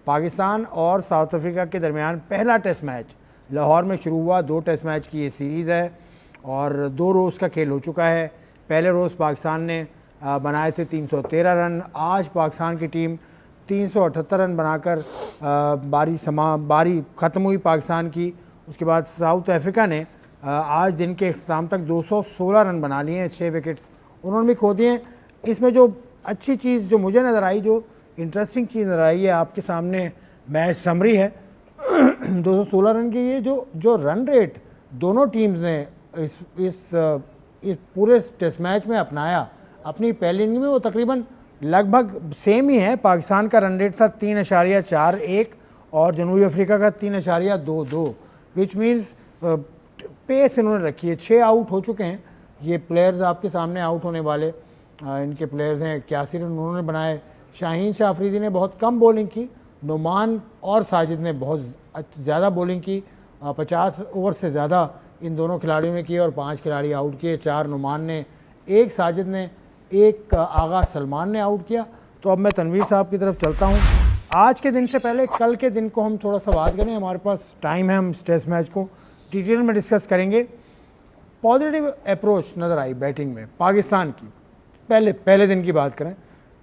पाकिस्तान और south Africa के दरमियान पहला टेस्ट मैच लाहौर में शुरू हुआ। 2 टेस्ट मैच की ये सीरीज़ है और 2 रोज़ का खेल हो चुका है। पहले रोज़ पाकिस्तान ने बनाए थे 313 रन। आज पाकिस्तान की टीम 378 रन बनाकर बारी ख़त्म हुई पाकिस्तान की। उसके बाद साउथ अफ्रीका ने आज दिन के अख्ताम तक 216 रन बना लिए हैं, 6 विकेट्स उन्होंने भी खो दिए हैं। इसमें जो अच्छी चीज़ जो मुझे नज़र आई, जो इंटरेस्टिंग चीज़ नज़र आई है, आपके सामने मैच समरी है 216 रन की। ये जो रन रेट दोनों टीम्स ने इस पूरे टेस्ट मैच में अपनाया अपनी पहली इनिंग में, वो तकरीबन लगभग सेम ही है। पाकिस्तान का रन रेट था 3.41 और जनूबी अफ्रीका का 3.22, विच मीन्स पेस इन्होंने रखी है। 6 आउट हो चुके हैं ये प्लेयर्स आपके सामने आउट होने वाले इनके प्लेयर्स हैं। 81 रन उन्होंने बनाए। शाहीन शाह अफरीदी ने बहुत कम बॉलिंग की, नुमान और साजिद ने बहुत ज़्यादा बॉलिंग की। 50 ओवर से ज़्यादा इन दोनों खिलाड़ियों ने किए और 5 खिलाड़ी आउट किए। 4 नुमान ने, 1 साजिद ने, 1 आगा सलमान ने आउट किया। तो अब मैं तनवीर साहब की तरफ चलता हूँ। आज के दिन से पहले कल के दिन को हम थोड़ा सा बात करें, हमारे पास टाइम है, हम इस टेस्ट मैच को डिटेल में डिस्कस करेंगे। पॉजिटिव अप्रोच नज़र आई बैटिंग में पाकिस्तान की। पहले दिन की बात करें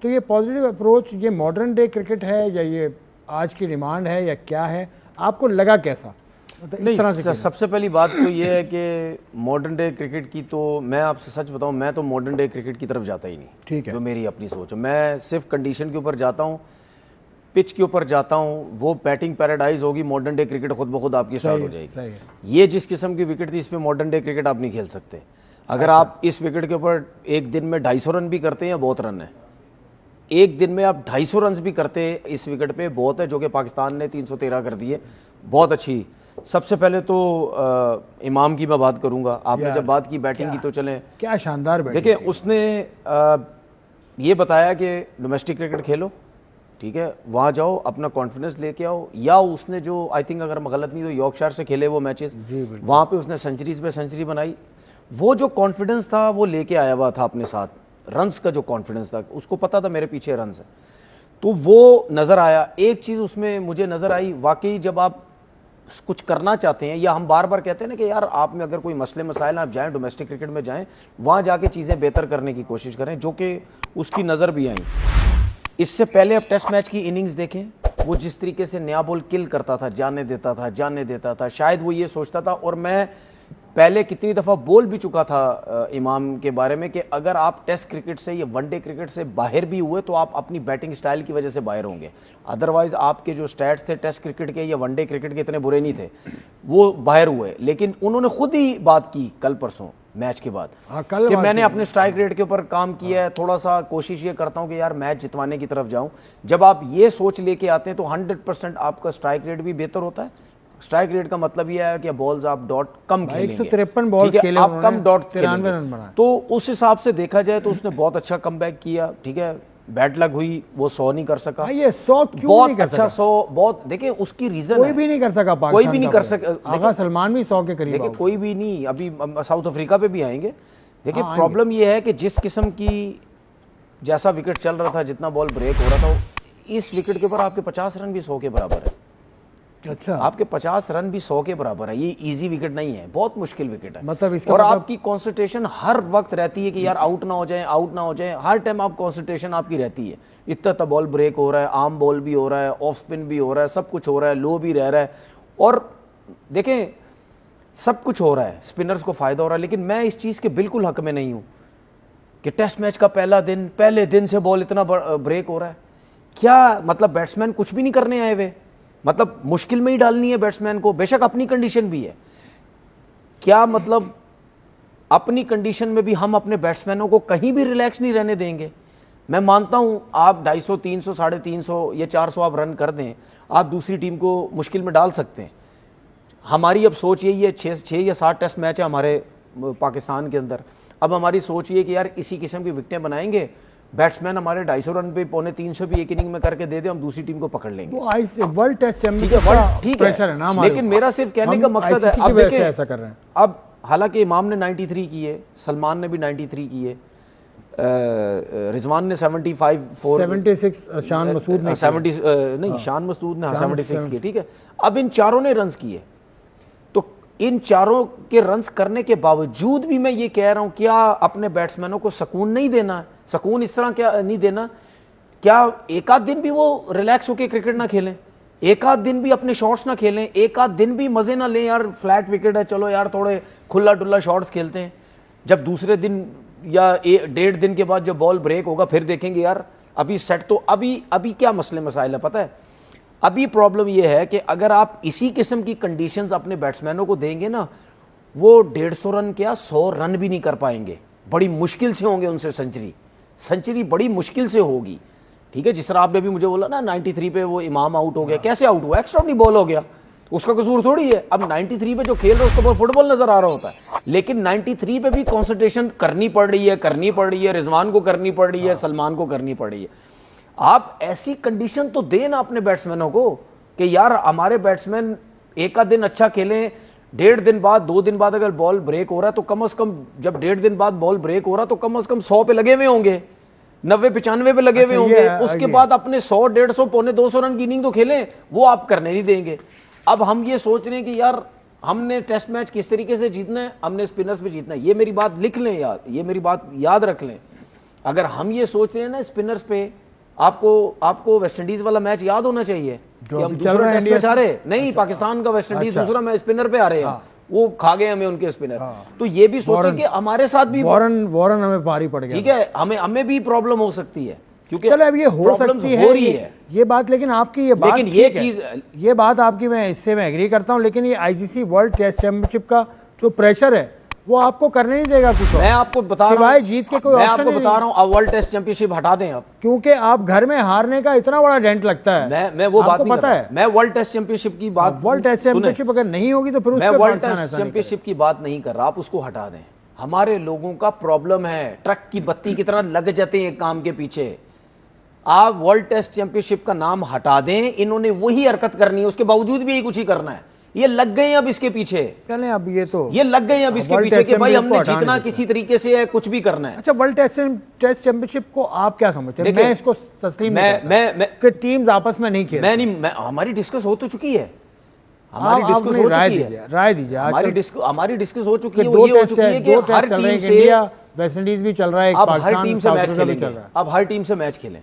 तो ये पॉजिटिव अप्रोच ये मॉडर्न डे क्रिकेट है या ये आज की डिमांड है या क्या है, आपको लगा कैसा? नहीं, सबसे पहली बात तो ये है कि मॉडर्न डे क्रिकेट की, तो मैं आपसे सच बताऊं, मैं तो मॉडर्न डे क्रिकेट की तरफ जाता ही नहीं। ठीक है, जो मेरी अपनी सोच है, मैं सिर्फ कंडीशन के ऊपर जाता हूं, पिच के ऊपर जाता हूं। वो बैटिंग पैराडाइज होगी, मॉडर्न डे क्रिकेट खुद ब खुद आपकी स्टार्ट हो जाएगी। ये जिस किस्म की विकेट थी, इस पे मॉडर्न डे क्रिकेट आप नहीं खेल सकते। अगर आप इस विकेट के ऊपर एक दिन में 250 रन भी करते हैं, बहुत रन है। एक दिन में आप 250 रन भी करते हैं इस विकेट पे, बहुत है। जो कि पाकिस्तान ने 313 कर दिए, बहुत अच्छी। सबसे पहले तो इमाम की मैं बात करूंगा। आपने जब बात की बैटिंग की, तो चलें, क्या शानदार बैटिंग। देखिए, उसने ये बताया कि डोमेस्टिक क्रिकेट खेलो, ठीक है, वहाँ जाओ, अपना कॉन्फिडेंस लेके आओ। या उसने जो, आई थिंक अगर मैं गलत नहीं तो यॉर्कशायर से खेले वो मैचेस, वहाँ पे उसने सेंचुरीज पे सेंचुरी बनाई। वो जो कॉन्फिडेंस था वो लेके आया हुआ था अपने साथ। रन्स का जो कॉन्फिडेंस था, उसको पता था मेरे पीछे रन्स है, तो वो नज़र आया। एक चीज़ उसमें मुझे नज़र आई, वाकई जब आप कुछ करना चाहते हैं, या हम बार बार कहते हैं ना कि यार आप में अगर कोई मसले मसाइल, आप जाएं डोमेस्टिक क्रिकेट में जाएं, वहाँ जाके चीज़ें बेहतर करने की कोशिश करें, जो कि उसकी नज़र भी आई। इससे पहले अब टेस्ट मैच की इनिंग्स देखें, वो जिस तरीके से नया बॉल किल करता था, जाने देता था, शायद वो ये सोचता था, और मैं पहले कितनी दफ़ा बोल भी चुका था इमाम के बारे में कि अगर आप टेस्ट क्रिकेट से या वनडे क्रिकेट से बाहर भी हुए तो आप अपनी बैटिंग स्टाइल की वजह से बाहर होंगे। अदरवाइज आपके जो स्टैट्स थे टेस्ट क्रिकेट के या वनडे क्रिकेट के इतने बुरे नहीं थे, वो बाहर हुए। लेकिन उन्होंने खुद ही बात की कल परसों मैच के बाद कि मैंने अपने स्ट्राइक रेट के ऊपर काम किया है, थोड़ा सा कोशिश ये करता हूं कि यार मैच जितवाने की तरफ जाऊं। जब आप ये सोच लेके आते हैं तो 100% आपका स्ट्राइक रेट भी बेहतर होता है। स्ट्राइक रेट का मतलब ये है कि बॉल्स आप डॉट कम खेलेंगे, 153 बॉल खेले, आप कम डॉट 93 रन बनाए। तो उस हिसाब से देखा जाए तो उसने बहुत अच्छा कमबैक किया, ठीक है। बैड लक हुई, वो 100 नहीं कर सका। ये 100 क्यों बहुत नहीं कर अच्छा सका? 100 बहुत, देखिए उसकी रीजन कोई भी नहीं कर सका, कोई भी नहीं कर सका। आगा सलमान भी 100 के करीब। देखिए कोई भी नहीं, अभी साउथ अफ्रीका पे भी आएंगे। देखिए प्रॉब्लम ये है कि जिस किस्म की जैसा विकेट चल रहा था, जितना बॉल ब्रेक हो रहा था, इस विकेट के ऊपर आपके 50 रन भी 100 के बराबर है। अच्छा, आपके 50 रन भी 100 के बराबर है। ये इजी विकेट नहीं है, बहुत मुश्किल विकेट है। मतलब और आपकी कंसंट्रेशन हर वक्त रहती है कि यार आउट ना हो जाए, हर टाइम आप कंसंट्रेशन आपकी रहती है। इतना बॉल ब्रेक हो रहा है, आर्म बॉल भी हो रहा है, ऑफ स्पिन भी हो रहा है, सब कुछ हो रहा है, लो भी रह रहा है, और देखें सब कुछ हो रहा है, स्पिनर्स को फायदा हो रहा है। लेकिन मैं इस चीज के बिल्कुल हक में नहीं हूं कि टेस्ट मैच का पहले दिन से बॉल इतना ब्रेक हो रहा है। क्या मतलब बैट्समैन कुछ भी नहीं करने आए हुए, मतलब मुश्किल में ही डालनी है बैट्समैन को। बेशक अपनी कंडीशन भी है, क्या मतलब अपनी कंडीशन में भी हम अपने बैट्समैनों को कहीं भी रिलैक्स नहीं रहने देंगे। मैं मानता हूं आप 250, 300, 350 या 400 आप रन कर दें, आप दूसरी टीम को मुश्किल में डाल सकते हैं। हमारी अब सोच यही है, 6 या 7 टेस्ट मैच है हमारे पाकिस्तान के अंदर। अब हमारी सोच ये कि यार इसी किस्म की विकेटें बनाएंगे, बैट्समैन हमारे 250 रन पे 250 भी एक इनिंग में करके दे दे, हम दूसरी टीम को पकड़ लेंगे। वो वर्ल्ड टेस्ट ठीक है, लेकिन मेरा सिर्फ कहने का मकसद है, अब देखिए ऐसा कर रहे हैं। अब हालांकि इमाम ने 93 किए, सलमान ने भी 93 किए, रिजवान ने 76 शान मसूद ने 70 नहीं शान मसूद ने 76 किए, ठीक है। अब इन चारों ने रन्स किए, तो इन चारों के रन्स करने के बावजूद भी मैं ये कह रहा हूं, क्या अपने बैट्समैनों को सुकून नहीं देना? सुकून इस तरह क्या नहीं देना, क्या एक आध दिन भी वो रिलैक्स होकर क्रिकेट ना खेलें, एक आध दिन भी अपने शॉट्स ना खेलें, एक आध दिन भी मजे ना लें? यार फ्लैट विकेट है, चलो यार थोड़े खुला डुल्ला शॉट्स खेलते हैं, जब दूसरे दिन या 1.5 दिन के बाद जब बॉल ब्रेक होगा फिर देखेंगे यार अभी सेट। तो अभी क्या मसले मसाइल है पता है? अभी प्रॉब्लम यह है कि अगर आप इसी किस्म की कंडीशंस अपने बैट्समैनों को देंगे ना, वो 150 रन क्या 100 रन भी नहीं कर पाएंगे, बड़ी मुश्किल से होंगे उनसे सेंचुरी बड़ी मुश्किल से होगी, ठीक है। जिस तरह आपने भी मुझे बोला ना 93 पे वो इमाम आउट हो गया, कैसे आउट हुआ? एक्स्ट्रा नहीं बॉल हो गया, उसका कसूर थोड़ी है। अब 93 पे जो खेल रहा है उसको फुटबॉल नजर आ रहा होता है, लेकिन 93 पे भी कंसंट्रेशन करनी पड़ रही है, रिजवान को करनी पड़ रही है, सलमान को करनी पड़ रही है। आप ऐसी कंडीशन तो देना अपने बैट्समैनों को कि यार हमारे बैट्समैन एक आध दिन अच्छा खेलें, 1.5 दिन बाद 2 दिन बाद अगर बॉल ब्रेक हो रहा है तो कम से कम, जब 1.5 दिन बाद बॉल ब्रेक हो रहा तो कम से कम 100 पे लगे हुए होंगे, 90-95 पे लगे हुए होंगे, उसके बाद अपने 100, 150, पौने 200 रन की इनिंग तो खेलें, वो आप करने नहीं देंगे। अब हम ये सोच रहे हैं कि यार हमने टेस्ट मैच किस तरीके से जीतना है, हमने स्पिनर्स पे जीतना है। ये मेरी बात लिख लें यार, ये मेरी बात याद रख लें। अगर हम ये सोच रहे हैं ना स्पिनर्स पे, आपको वेस्ट इंडीज वाला मैच याद होना चाहिए कि हम दूसरा टेस्ट मैच आ रहे नहीं, पाकिस्तान का वेस्ट इंडीज दूसरा मैच स्पिनर पे आ रहे हैं, वो खा गए हमें उनके स्पिनर। तो ये भी सोचे कि हमारे साथ भी वॉरन हमें भारी पड़ गया, ठीक है, हमें भी प्रॉब्लम हो सकती है, क्योंकि चलो अब ये हो सकती है, हो रही है ये बात, लेकिन आपकी ये बात, लेकिन ये चीज, ये बात आपकी मैं इससे मैं एग्री करता हूं, लेकिन ये आईसीसी वर्ल्ड टेस्ट चैंपियनशिप का जो प्रेशर है वो आपको करने नहीं देगा कुछ। मैं आपको बता रहा हूं, जीत के कोई मैं आपको बता रहा हूं, अब वर्ल्ड टेस्ट चैंपियनशिप हटा दें आप, क्योंकि आप घर में हारने का इतना बड़ा डेंट लगता है। मैं वो बात नहीं पता है, मैं वर्ल्ड टेस्ट चैंपियनशिप की बात, वर्ल्ड टेस्ट चैंपियनशिप अगर नहीं होगी तो फिर मैं वर्ल्ड टेस्ट चैंपियनशिप की बात नहीं कर रहा, आप उसको हटा दें। हमारे लोगों का प्रॉब्लम है, ट्रक की बत्ती की तरह लग जाते हैं काम के पीछे। आप वर्ल्ड टेस्ट चैंपियनशिप का नाम हटा दें, इन्होंने वही हरकत करनी है, उसके बावजूद भी यही कुछ ही करना है। ये लग गए हैं अब इसके पीछे, चलें अब ये लग गए हैं अब इसके पीछे कि भाई हमने जीतना किसी तरीके से है, कुछ भी करना है। अच्छा, वर्ल्ड टेस्ट चैंपियनशिप को आप क्या समझते हैं? मैं इसको तस्लीम मैं कि टीम्स आपस में नहीं खेल, हमारी डिस्कस हो तो चुकी है, हमारी डिस्कस हो चुकी है, राय दीजिए। हमारी डिस्कस हो चुकी है, वो ये हो चुकी है कि हर टीम से, इंडिया वेस्ट इंडीज भी चल रहा है, अब हर टीम से मैच खेलेंगे, अब हर टीम से मैच खेलें,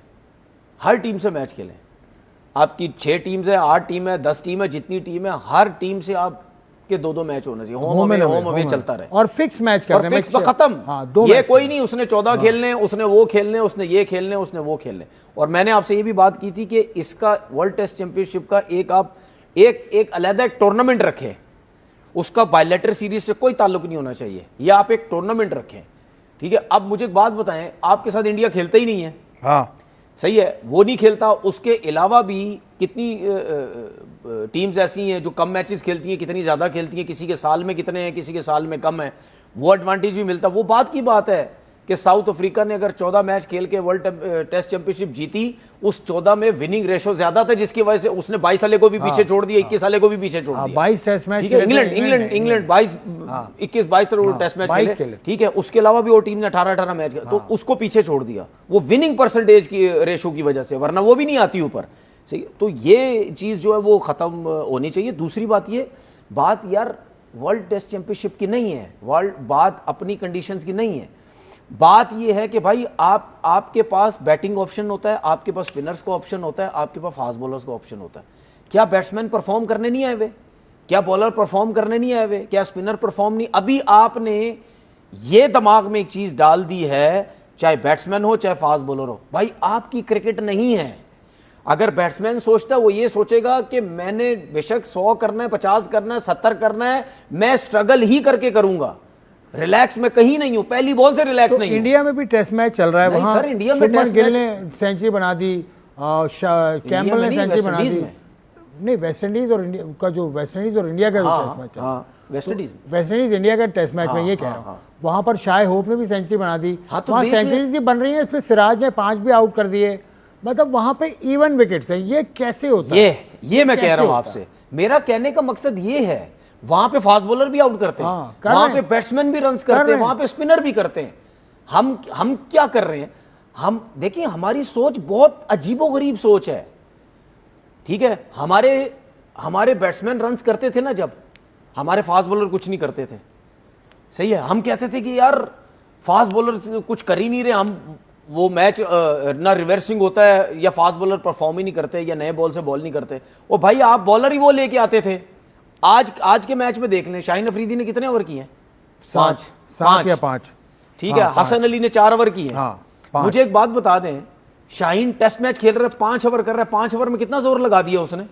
हर टीम से मैच खेलें। आपकी 6 टीम्स है, 8 टीम है, 10 टीम है, जितनी टीम है, हर टीम से आपके 2 मैच होना चाहिए, होम अवे चलता रहे, और फिक्स मैच करते हैं, फिक्स खत्म। ये कोई नहीं उसने 14 खेलने, उसने वो खेलने, उसने ये खेलने, उसने वो खेलने। और मैंने आपसे ये भी बात की थी कि इसका वर्ल्ड टेस्ट चैंपियनशिप का एक अलग टूर्नामेंट रखें, उसका बायलैटरल सीरीज से कोई ताल्लुक नहीं होना चाहिए, या आप एक टूर्नामेंट रखें, ठीक है। अब मुझे एक बात बताएं, आपके साथ इंडिया खेलता ही नहीं है, हाँ सही है, वो नहीं खेलता, उसके अलावा भी कितनी टीम्स ऐसी हैं जो कम मैचेस खेलती हैं, कितनी ज्यादा खेलती हैं, किसी के साल में कितने हैं, किसी के साल में कम है, वो एडवांटेज भी मिलता। वो बात की बात है कि साउथ अफ्रीका ने अगर 14 मैच खेल के वर्ल्ड टेस्ट चैंपियनशिप जीती, उस 14 में विनिंग रेशो ज्यादा था, जिसकी वजह से उसने 22 साले को भी पीछे छोड़ दिया, 21 साले को भी पीछे छोड़ दिया। 22 test match, England 21-22 test match खेले, ठीक है। उसके अलावा भी वो टीम ने 18 मैच खेले, तो उसको पीछे छोड़ दिया, वो विनिंग परसेंटेज की रेशो की वजह से, वरना वो भी नहीं आती ऊपर, सही। तो ये चीज जो है वो खत्म होनी चाहिए। दूसरी बात यार वर्ल्ड टेस्ट चैंपियनशिप की नहीं है, बात अपनी कंडीशंस की नहीं है, बात यह है कि भाई आपके पास बैटिंग ऑप्शन होता है, आपके पास स्पिनर्स का ऑप्शन होता है, आपके पास फास्ट बॉलर्स का ऑप्शन होता है। क्या बैट्समैन परफॉर्म करने नहीं आए हुए? क्या बॉलर परफॉर्म करने नहीं आए हुए? क्या स्पिनर परफॉर्म नहीं? अभी आपने ये दिमाग में एक चीज डाल दी है, चाहे बैट्समैन हो चाहे फास्ट बॉलर हो, भाई आपकी क्रिकेट नहीं है। अगर बैट्समैन सोचता है, वो ये सोचेगा कि मैंने बेशक 100 करना है, 50 करना है, 70 करना है, मैं स्ट्रगल ही करके करूंगा, रिलैक्स में कहीं नहीं हूं, पहली बॉल से रिलैक्स नहीं। इंडिया में भी टेस्ट मैच चल रहा है, वहां सर इंडिया में टेस्ट मैच ने सेंचुरी बना दी, कैंपबेल ने सेंचुरी बना दी। नहीं, वेस्ट इंडीज और इंडिया का जो वेस्ट इंडीज और इंडिया का टेस्ट मैच है, वेस्ट इंडीज इंडिया का टेस्ट मैच में ये कह रहा हूँ, वहां पर शाय होप ने भी सेंचुरी बना दी, वहां सेंचुरीज बन रही है, फिर सिराज ने 5 भी आउट कर दिए, मतलब वहां पे इवन विकेट्स है। ये कैसे होता है? ये मैं कह रहा हूं आपसे, मेरा कहने का मकसद ये है, वहां पे फास्ट बॉलर भी आउट करते हैं, वहां पे बैट्समैन भी रन्स करते हैं, वहां पे स्पिनर भी करते हैं, हम क्या कर रहे हैं? हम देखिए, हमारी सोच बहुत अजीबोगरीब सोच है, ठीक है। हमारे बैट्समैन रन्स करते थे ना, जब हमारे फास्ट बॉलर कुछ नहीं करते थे, सही है। हम कहते थे कि यार फास्ट बॉलर कुछ कर ही नहीं रहे, हम वो मैच ना रिवर्सिंग होता है या फास्ट बॉलर परफॉर्म ही नहीं करते या नए बॉल से बॉल नहीं करते। ओ भाई, आप बॉलर ही वो लेके आते थे। आज के मैच में देख लें, शाहीन अफरीदी ने कितने ओवर किए हैं? 7 या 5, ठीक है। हसन अली ने 4 ओवर किए हैं। मुझे एक बात बता दें, शाहीन टेस्ट मैच खेल रहे 5 ओवर कर रहा है, 5 ओवर में कितना जोर लगा दिया उसने?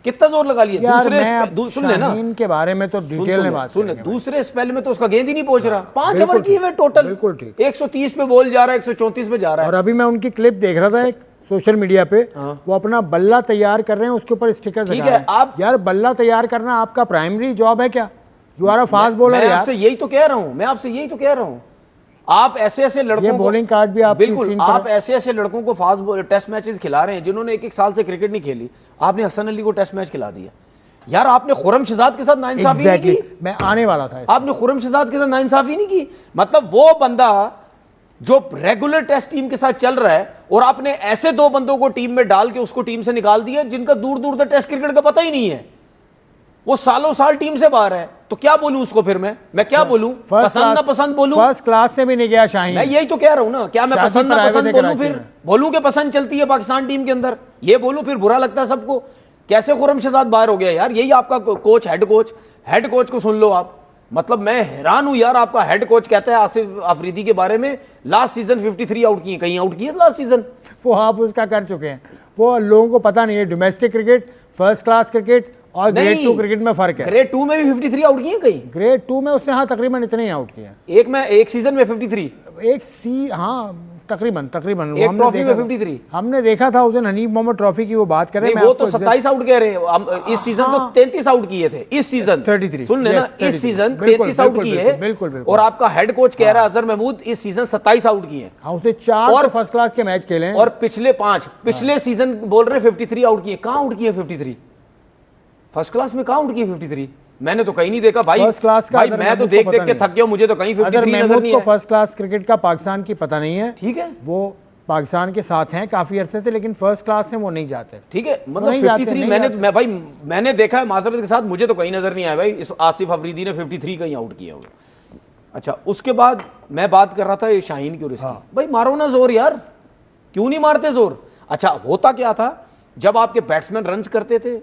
कितना जोर लगा लिया? सुन ले ना, के बारे में तो डिटेल में बात सुन ले। दूसरे स्पेल में तो उसका गेंद ही नहीं पहुंच रहा। 5 ओवर किए हुए टोटल, बिल्कुल ठीक। 130 पे बॉल जा रहा है, 134 पे जा रहा है। और अभी मैं उनकी क्लिप देख रहा था एक सोशल मीडिया पे, वो अपना बल्ला तैयार कर रहे हैं, उसके ऊपर स्टिकर लगा रहे हैं। आप यार, बल्ला तैयार करना आपका प्राइमरी जॉब है क्या? You are a fast bowler. मैं आपसे यही तो कह रहा हूं, आप ऐसे लड़कों को बॉलिंग कार्ड भी आप बिल्कुल, आप ऐसे लड़कों को फास्ट टेस्ट मैचेस खिला रहे हैं जिन्होंने एक साल से क्रिकेट नहीं खेली। आपने हसन अली को टेस्ट मैच खिला दिया यार। आपने खुर्रम शहजाद के साथ नाइंसाफी नहीं की। मैं आने वाला था, आपने खुर्रम शहजाद के साथ नाइंसाफी नहीं की। मतलब वो बंदा जो रेगुलर टेस्ट टीम के साथ चल रहा है, और आपने ऐसे 2 बंदों को टीम में डाल के उसको टीम से निकाल दिया जिनका दूर दूर तक टेस्ट क्रिकेट का पता ही नहीं है। वो सालों साल टीम से बाहर है। तो क्या बोलूं उसको? फिर मैं क्या बोलूं? पसंद ना पसंद बोलूं? फर्स्ट क्लास से भी नहीं गया शाहीन। मैं यही तो कह रहा हूं ना। क्या मैं पसंद ना पसंद बोलूं? फिर बोलूं कि पसंद चलती है पाकिस्तान टीम के अंदर, ये बोलूं फिर बुरा लगता है सबको। कैसे खुर्रम शहजाद बाहर हो गया यार? यही आपका कोच, हेड कोच को सुन लो आप। मतलब मैं हैरान हूं यार। आपका हेड कोच कहता है आसिफ अफरीदी के बारे में, लास्ट सीजन 53 आउट किए। कहीं आउट किए लास्ट सीजन? वो आप उसका कर चुके हैं, वो लोगों को पता नहीं है। Domestic cricket, first class cricket और ग्रेड 2 क्रिकेट में फर्क है। ग्रेड 2 में भी 53 आउट किए कहीं? ग्रेड 2 में उसने तकरीबन इतने ही आउट किए। एक सीजन में 53, तकरीबन एक ट्रॉफी में 53। हमने देखा था उस दिन हनीफ मोहम्मद ट्रॉफी की वो बात कर रहे हैं। वो तो 27 आउट कह रहे हैं। इस सीजन तो 33 आउट किए थे। इस सीजन 33, सुन लेना, इस सीजन 33 आउट किए। बिल्कुल। और आपका हेड कोच कह रहा है अजहर महमूद, इस सीजन 27 आउट किए। उसने 4 फर्स्ट क्लास के मैच खेले, और पिछले सीजन बोल रहे 53 आउट किए। कहां आउट किए 53? फर्स्ट क्लास में कहां आउट किए 53? मैंने तो कहीं नहीं देखा भाई। फर्स्ट क्लास का भाई मैं तो देख के थक गया, मुझे तो कहीं 53 नजर नहीं है। फर्स्ट क्लास क्रिकेट का पाकिस्तान की पता नहीं है, ठीक है। वो पाकिस्तान के साथ हैं काफी अरसे से, लेकिन फर्स्ट क्लास में वो नहीं जाते, ठीक है। मतलब 53 मैंने देखा है माजरत के साथ, मुझे तो कहीं नजर नहीं आया भाई इस आसिफ अफरीदी ने 53 कहीं आउट किया होगा। अच्छा, उसके बाद मैं बात कर रहा था ये शाहीन की और इसकी। भाई मारो ना जोर यार, क्यों नहीं मारते जोर? अच्छा, होता क्या था, जब आपके बैट्समैन रन्स करते थे,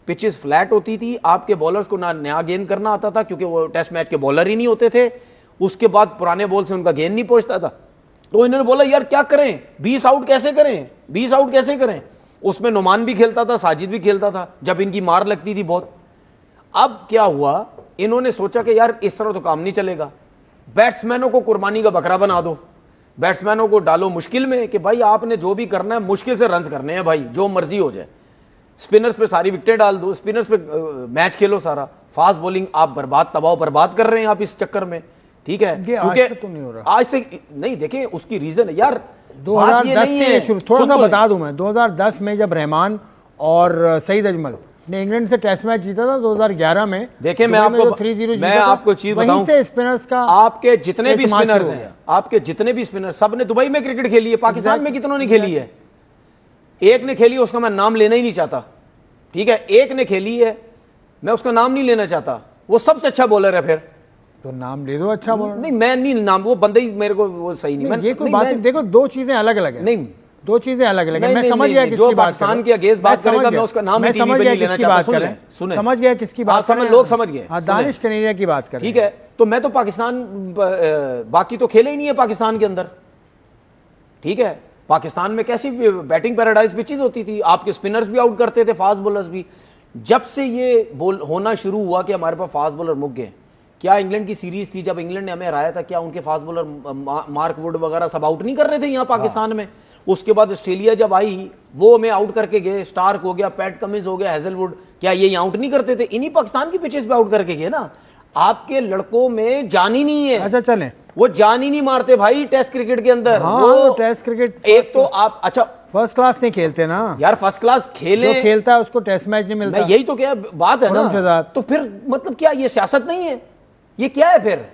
पिचेस फ्लैट होती थी, आपके बॉलर्स को ना नया गेंद करना आता था क्योंकि वो टेस्ट मैच के बॉलर ही नहीं होते थे। उसके बाद पुराने बॉल से उनका गेंद नहीं पहुंचता था। तो इन्होंने बोला यार क्या करें, 20 आउट कैसे करें? उसमें नुमान भी खेलता था, साजिद भी खेलता था जब इनकी मार लगती थी बहुत। अब क्या हुआ, इन्होंने सोचा कि यार इस तरह तो काम नहीं चलेगा, बैट्समैनों को कुर्बानी का बकरा बना दो, बैट्समैनों को डालो मुश्किल में कि भाई आपने जो भी करना है मुश्किल से रन करने हैं भाई, जो मर्जी हो जाए। स्पिनर्स पे सारी विकेटें डाल दो, स्पिनर्स पे मैच खेलो सारा। फास्ट बॉलिंग आप तबाह बर्बाद कर रहे हैं आप इस चक्कर में, ठीक है। क्योंकि तो नहीं हो रहा, आज से नहीं, देखें उसकी रीजन है यार। 2010 से थोड़ा सा बता दूं मैं, 2010 में जब रहमान और सईद अजमल ने इंग्लैंड से टेस्ट मैच जीता था 2011 में, देखें मैं आपको चीज बताऊं, से स्पिनर्स का आपके जितने भी स्पिनर्स हैं, आपके जितने भी स्पिनर, सब ने दुबई में क्रिकेट खेली है, पाकिस्तान में कितनों ने खेली है? एक ने खेली, उसका मैं नाम लेना ही नहीं चाहता, ठीक है। एक ने खेली है, मैं उसका नाम नहीं लेना चाहता, वो सबसे अच्छा बॉलर है। फिर तो नाम ले दो अच्छा बॉलर। नहीं, मैं नहीं नाम, वो बंदे ही मेरे को वो सही नहीं। ये कोई बात नहीं, देखो दो चीजें अलग अलग है। नहीं, दो चीजें अलग अलग है। मैं समझ गया किसकी बात, पाकिस्तान की अगेंस्ट बात करेगा, मैं उसका नाम ही टीवी पे नहीं लेना चाहता। सुने, समझ गया किसकी बात, लोग समझ गए, दानिश कनेरिया की बात कर, ठीक है। तो मैं तो पाकिस्तान, बाकी तो खेले ही नहीं है पाकिस्तान के अंदर, ठीक है। पाकिस्तान में कैसी बैटिंग पैराडाइज पिचेस होती थी, आपके स्पिनर्स भी आउट करते थे, फास्ट बॉलर्स भी। जब से ये बोल होना शुरू हुआ कि हमारे पास फास्ट बॉलर मुक गए, क्या इंग्लैंड की सीरीज थी जब इंग्लैंड ने हमें हराया था, क्या उनके फास्ट बॉलर मार्क वुड वगैरह सब आउट नहीं कर रहे थे यहाँ पाकिस्तान में? उसके बाद ऑस्ट्रेलिया जब आई, वो हमें आउट करके गए, स्टार्क हो गया, पैट कमिंस हो गया, हेजलवुड, क्या ये आउट नहीं करते थे? इन्हीं पाकिस्तान की पिचेस पे आउट करके गए ना। आपके लड़कों में जान ही नहीं है। अच्छा चले, वो जान ही नहीं मारते भाई टेस्ट क्रिकेट के अंदर। वो टेस्ट क्रिकेट एक तो आप, अच्छा फर्स्ट क्लास नहीं खेलते ना यार, फर्स्ट क्लास खेले, जो खेलता है उसको टेस्ट मैच नहीं मिलता। यही तो क्या बात है ना। तो फिर मतलब क्या ये सियासत नहीं है? ये क्या है फिर?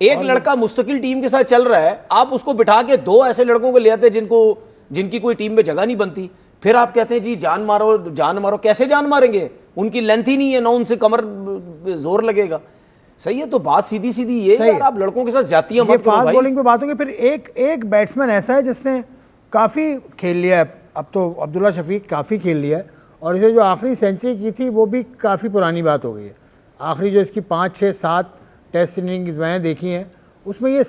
एक लड़का मुस्तकिल टीम के साथ चल रहा है, आप उसको बिठा के दो ऐसे लड़कों को ले आते जिनकी कोई टीम में जगह नहीं बनती, फिर आप कहते हैं जी जान मारो जान मारो। कैसे जान मारेंगे? उनकी लेंथ ही नहीं है ना, उनसे कमर जोर लगेगा। सही है, तो बात सीधी सीधी ये यार, आप लड़कों के साथ ज्यादतियां मत करो भाई। फास्ट बॉलिंग पे बात होगी। फिर एक बैट्समैन ऐसा है जिसने काफी खेल लिया है, अब तो अब्दुल्ला शफीक काफी खेल लिया है, और इसे जो आखिरी सेंचुरी की थी वो भी काफी पुरानी बात हो गई है। आखिरी जो इसकी 5, 6, 7 टेस्ट इनिंग्स मैंने देखी हैं, उसमें ये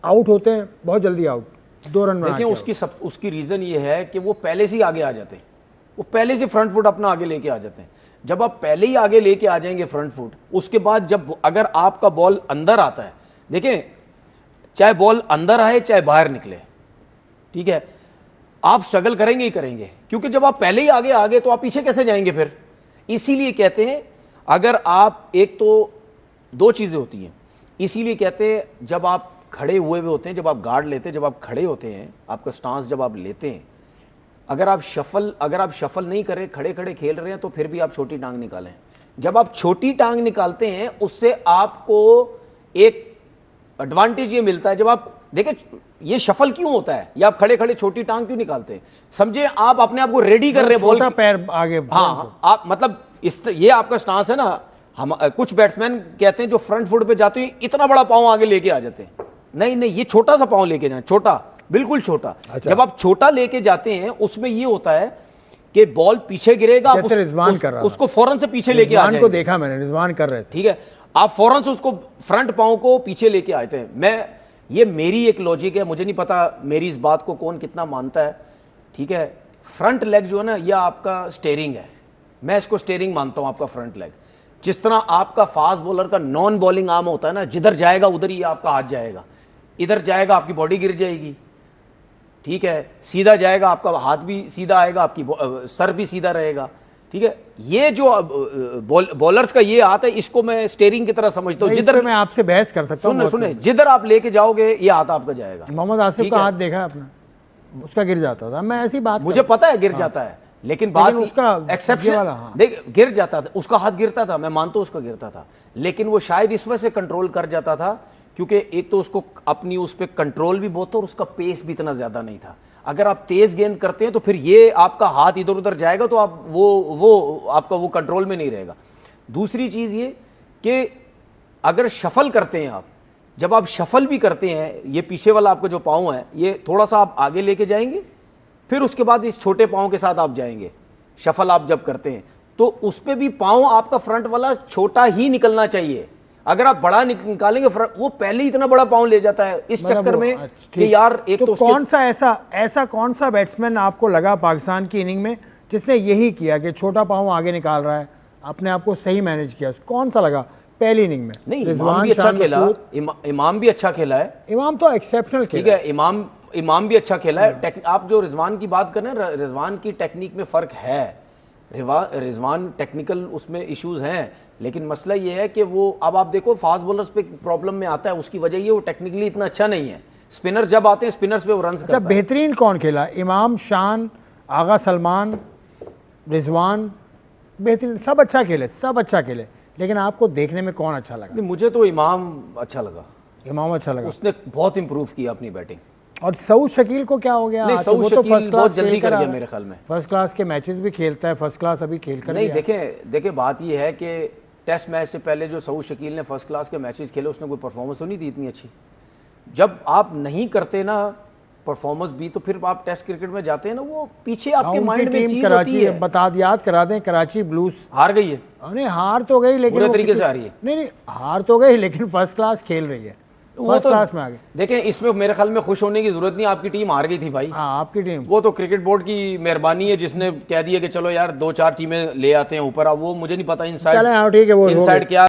आउट होते हैं बहुत जल्दी, आउट 2 रन देखिए उसकी रीजन ये है कि वो पहले से ही आगे आ जाते हैं, वो पहले से फ्रंट फुट अपना आगे लेके आ जाते हैं। जब आप पहले ही आगे लेके आ जाएंगे फ्रंट फुट, उसके बाद जब अगर आपका बॉल अंदर आता है, देखें चाहे बॉल अंदर आए चाहे बाहर निकले, ठीक है, आप स्ट्रगल करेंगे ही करेंगे, क्योंकि जब आप पहले ही आगे आ गए तो आप पीछे कैसे जाएंगे फिर। इसीलिए कहते हैं अगर आप, एक तो 2 चीजें होती हैं, इसीलिए कहते हैं जब आप खड़े हुए होते हैं, जब आप गार्ड लेते हैं, जब आप खड़े होते हैं, आपका स्टांस जब आप लेते हैं, अगर आप शफल नहीं करें, खड़े खड़े खेल रहे हैं, तो फिर भी आप छोटी टांग निकालें। जब आप छोटी टांग निकालते हैं उससे आपको एक एडवांटेज ये मिलता है, जब आप देखें ये शफल क्यों होता है, या आप खड़े खड़े छोटी टांग क्यों निकालते हैं, समझे आप अपने आप को रेडी कर रहे हैं बॉल, पैर आगे, हाँ आप मतलब ये आपका स्टांस है ना। हम कुछ बैट्समैन कहते हैं जो फ्रंट फुट पे जाते हैं इतना बड़ा पांव आगे लेके आ जाते हैं, नहीं ये छोटा सा पांव लेके जाए, छोटा, बिल्कुल छोटा। अच्छा। जब आप छोटा लेके जाते हैं उसमें ये होता है कि बॉल पीछे गिरेगा, रिजवान कर रहा उसको फौरन से पीछे लेके आ जाएंगे। देखा मैंने, रिजवान कर रहे थे, ठीक है, आप फौरन से उसको फ्रंट पांव को पीछे लेके आते हैं। ये मेरी एक लॉजिक है, मुझे नहीं पता मेरी इस बात को कौन कितना मानता है, ठीक है। फ्रंट लेग जो है ना, यह आपका स्टेयरिंग है, मैं इसको स्टेयरिंग मानता हूं आपका फ्रंट लेग। जिस तरह आपका फास्ट बॉलर का नॉन बॉलिंग आर्म होता है ना, जिधर जाएगा उधर ही आपका हाथ जाएगा, इधर जाएगा आपकी बॉडी गिर जाएगी, ठीक है, सीधा जाएगा आपका हाथ भी सीधा आएगा, आपकी सर भी सीधा रहेगा, ठीक है। ये जो बॉलर्स का ये हाथ है, इसको मैं स्टेयरिंग की तरह समझता हूं। जिधर मैं आपसे बहस कर सकता हूं, सुने जिधर आप लेके जाओगे ये हाथ आपका जाएगा। मोहम्मद आसिफ का हाथ देखा है अपना, उसका गिर जाता था, मैं ऐसी बात मुझे पता है गिर जाता है, लेकिन बात उसका एक्सेप्शन, देख गिर जाता था, उसका हाथ गिरता था, मैं मानता हूं उसका गिरता था, लेकिन वो शायद इस वजह से कंट्रोल कर जाता था क्योंकि एक तो उसको अपनी उस पर कंट्रोल भी बहुत था और उसका पेस भी इतना ज्यादा नहीं था। अगर आप तेज गेंद करते हैं तो फिर ये आपका हाथ इधर उधर जाएगा तो आप वो आपका वो कंट्रोल में नहीं रहेगा। दूसरी चीज ये कि अगर शफल करते हैं आप, जब आप शफल भी करते हैं, ये पीछे वाला आपका जो पाँव है ये थोड़ा सा आप आगे लेके जाएंगे, फिर उसके बाद इस छोटे पाँव के साथ आप जाएंगे। शफल आप जब करते हैं तो उस पर भी पाँव आपका फ्रंट वाला छोटा ही निकलना चाहिए। अगर आप बड़ा निकालेंगे वो पहले ही इतना बड़ा पाँव ले जाता है इस चक्कर में कि यार एक तो कौन सा ऐसा कौन सा बैट्समैन आपको लगा पाकिस्तान की इनिंग में जिसने यही किया कि छोटा पाँव आगे निकाल रहा है, अपने आप को सही मैनेज किया, कौन सा लगा पहली इनिंग में? नहीं, इमाम भी अच्छा खेला, इमाम भी अच्छा खेला है, इमाम तो एक्सेप्शनल, ठीक है, इमाम भी अच्छा खेला है। आप जो रिजवान की बात कर रहे हैं, रिजवान की टेक्निक में फर्क है, रिजवान टेक्निकल उसमें इश्यूज हैं, लेकिन मसला ये है कि वो अब आप देखो फास्ट बॉलर्स पे प्रॉब्लम में आता है, उसकी वजह ये वो टेक्निकली इतना अच्छा नहीं है। स्पिनर जब आते हैं स्पिनर्स पे वो रन करता है। बेहतरीन कौन खेला? इमाम, शान, आगा सलमान, रिजवान, बेहतरीन, सब अच्छा खेले, लेकिन आपको देखने में कौन अच्छा लगा? मुझे तो इमाम अच्छा लगा, उसने बहुत इंप्रूव किया अपनी बैटिंग। और सऊद शकील को क्या हो गया? सऊद शकील बहुत जल्दी कर गया मेरे ख्याल में, फर्स्ट क्लास के मैचेस भी खेलता है, फर्स्ट क्लास अभी खेल कर नहीं। देखें बात ये है कि टेस्ट मैच से पहले जो सऊद शकील ने फर्स्ट क्लास के मैचेस खेले उसने कोई परफॉर्मेंस तो नहीं दी इतनी अच्छी। जब आप नहीं करते ना परफॉर्मेंस भी, तो फिर आप टेस्ट क्रिकेट में जाते हैं ना, वो पीछे आपके माइंड में चीज होती है। याद करा दें, कराची ब्लूज हार गई है। नहीं हार तो गई, लेकिन पूरे तरीके से आ रही है। नहीं हार तो गई, लेकिन फर्स्ट क्लास खेल रही है, फर्स्ट क्लास में आ गई। देखें इसमें मेरे ख्याल में खुश होने की जरूरत नहीं, आपकी टीम हार गई थी भाई। हाँ, आपकी टीम, वो तो क्रिकेट बोर्ड की मेहरबानी है जिसने कह दिया कि चलो यार 2-4 टीमें ले आते हैं ऊपर। अब वो मुझे नहीं पता इनसाइड क्या